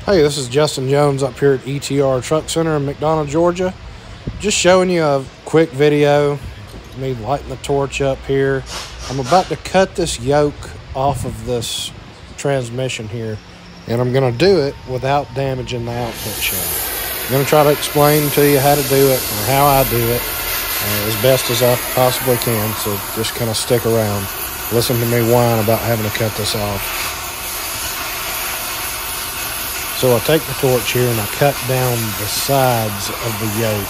Hey, this is Justin Jones up here at ETR Truck Center in McDonough, Georgia. Just showing you a quick video, me lighting the torch up here. I'm about to cut this yoke off of this transmission here, and I'm going to do it without damaging the output shaft. I'm going to try to explain to you how to do it or how I do it as best as I possibly can, so just kind of stick around. Listen to me whine about having to cut this off. So I take the torch here and I cut down the sides of the yoke.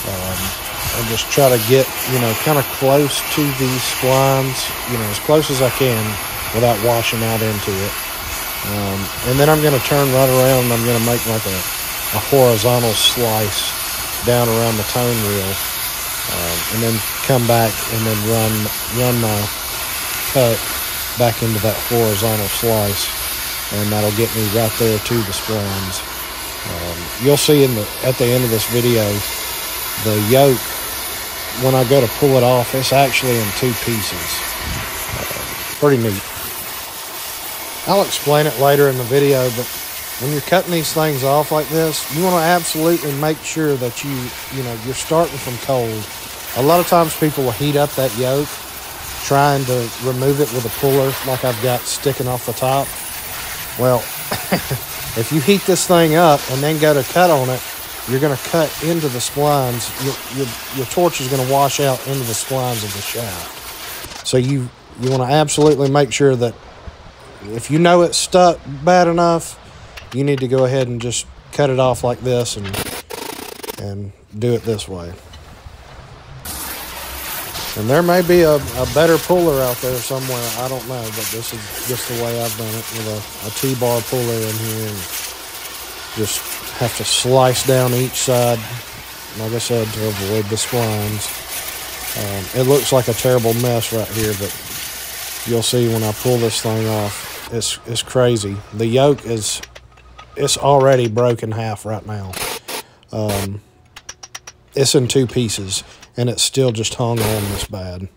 I just try to get, kind of close to these splines, as close as I can without washing out into it. And then I'm going to turn right around and I'm going to make like a horizontal slice down around the tone reel. And then come back and then run my cut back into that horizontal slice. And that'll get me right there to the splines. You'll see at the end of this video, the yoke, when I go to pull it off, it's actually in two pieces. Pretty neat. I'll explain it later in the video, but when you're cutting these things off like this, you want to absolutely make sure that you're starting from cold. A lot of times people will heat up that yoke, trying to remove it with a puller like I've got sticking off the top. Well, if you heat this thing up and then go to cut on it, you're going to cut into the splines. Your torch is going to wash out into the splines of the shaft. So you want to absolutely make sure that if you know it's stuck bad enough, you need to go ahead and just cut it off like this and do it this way. And there may be a better puller out there somewhere, I don't know, but this is just the way I've done it with a T-bar puller in here. And just have to slice down each side, like I said, to avoid the splines. It looks like a terrible mess right here, but you'll see when I pull this thing off, it's crazy. The yoke it's already broken half right now. It's in two pieces, and it's still just hung on this bad.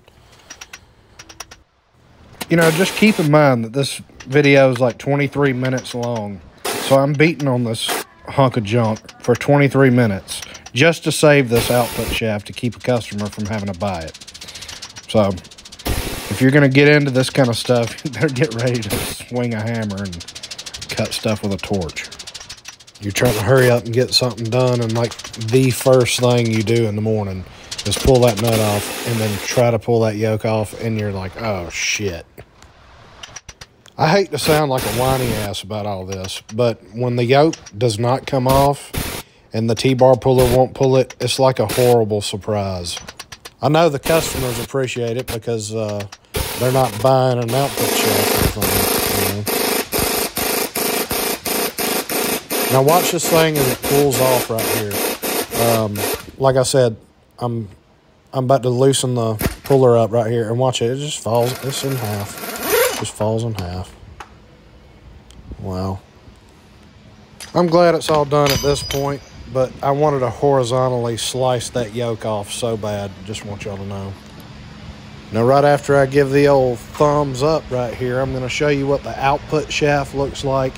Just keep in mind that this video is like 23 minutes long. So I'm beating on this hunk of junk for 23 minutes just to save this output shaft to keep a customer from having to buy it. So if you're going to get into this kind of stuff, you better get ready to swing a hammer and cut stuff with a torch. You're trying to hurry up and get something done, and like the first thing you do in the morning is pull that nut off and then try to pull that yoke off, and you're like, oh shit. I hate to sound like a whiny ass about all this, but when the yoke does not come off and the T-bar puller won't pull it, it's like a horrible surprise. I know the customers appreciate it because they're not buying an output shaft or something. Now watch this thing as it pulls off right here. Like I said, I'm about to loosen the puller up right here, and watch it. It just falls. It's in half. Just falls in half. Wow. I'm glad it's all done at this point, but I wanted to horizontally slice that yoke off so bad. Just want y'all to know. Now, right after I give the old thumbs up right here, I'm going to show you what the output shaft looks like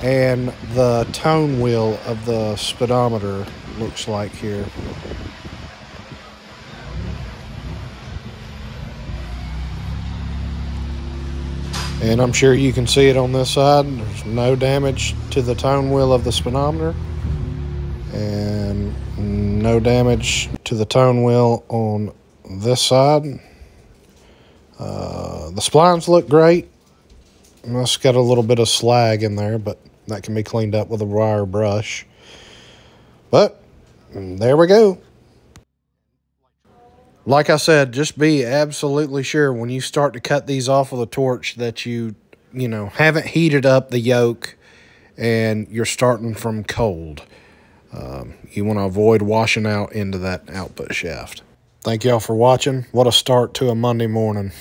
and the tone wheel of the speedometer looks like here. And I'm sure you can see it on this side. There's no damage to the tone wheel of the speedometer, and no damage to the tone wheel on this side. The splines look great. It's got a little bit of slag in there, but that can be cleaned up with a wire brush. But there we go. Like I said, just be absolutely sure when you start to cut these off with a torch that you haven't heated up the yoke and you're starting from cold. You want to avoid washing out into that output shaft. Thank y'all for watching. What a start to a Monday morning.